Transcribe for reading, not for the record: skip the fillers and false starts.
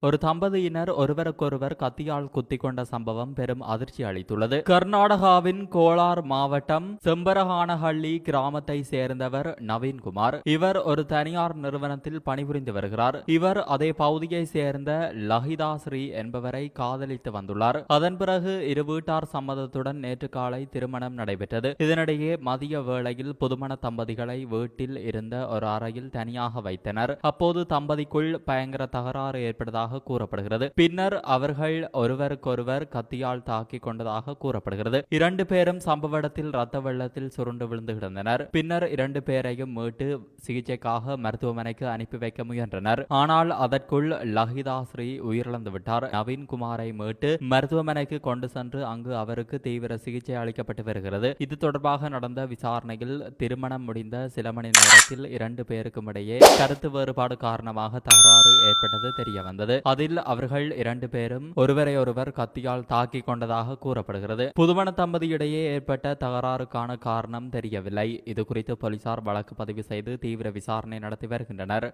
ஒரு தம்பதியினர் ஒருவருக்கொருவர் கத்தியால் குத்திக் கொண்ட சம்பவம் பெரும் அதிர்ச்சி அளித்துள்ளது. கர்நாடகாவின் கோலார் மாவட்டம் செம்பரகானஹள்ளி கிராமத்தை சேர்ந்தவர் நவீன்குமார். இவர் ஒரு தனியார் நிறுவனத்தில் பணிபுரிந்து வருகிறார். இவர் அதே பகுதியை சேர்ந்த லஹிதா ஸ்ரீ என்பவரை காதலித்து வந்துள்ளார். அதன் பிறகு இரு வீட்டார் சம்மதத்துடன் நேற்று காலை திருமணம் நடைபெற்றது. இதனிடையே மதிய வேளையில் புதுமண தம்பதிகளை வீட்டில் இருந்த ஒரு அறையில் தனியாக வைத்தனர். அப்போது தம்பதிக்குள் பயங்கர தகராறு ஏற்பட்டதாக கூறப்படுகிறது. பின்னர் அவர்கள் ஒருவருக்கொருவர் கத்தியால் தாக்கிக் கொண்டதாக கூறப்படுகிறது. இரண்டு பேரும் சம்பவ இடத்தில் ரத்த வெள்ளத்தில் சுருண்டு விழுந்து கிடந்தனர். பின்னர் இரண்டு பேரையும் மீட்டு சிகிச்சைக்காக மருத்துவமனைக்கு அனுப்பி வைக்க முயன்றனர். ஆனால் அதற்குள் லஹிதா ஸ்ரீ உயிரிழந்து விட்டார். நவீன்குமாரை மீட்டு மருத்துவமனைக்கு கொண்டு சென்று அங்கு அவருக்கு தீவிர சிகிச்சை அளிக்கப்பட்டு வருகிறது. இது தொடர்பாக நடந்த விசாரணையில் திருமணம் முடிந்த சில மணி நேரத்தில் இரண்டு பேருக்கும் இடையே கருத்து வேறுபாடு காரணமாக தகராறு ஏற்பட்டது தெரிய வந்தது. அதில் அவர்கள் இரண்டு பேரும் ஒருவரை ஒருவர் கத்தியால் தாக்கிக் கொண்டதாக கூறப்படுகிறது. புதுமண தம்பதியிடையே ஏற்பட்ட தகராறுக்கான காரணம் தெரியவில்லை. இது குறித்து போலீசார் வழக்கு பதிவு செய்து தீவிர விசாரணை நடத்தி வருகின்றனர்.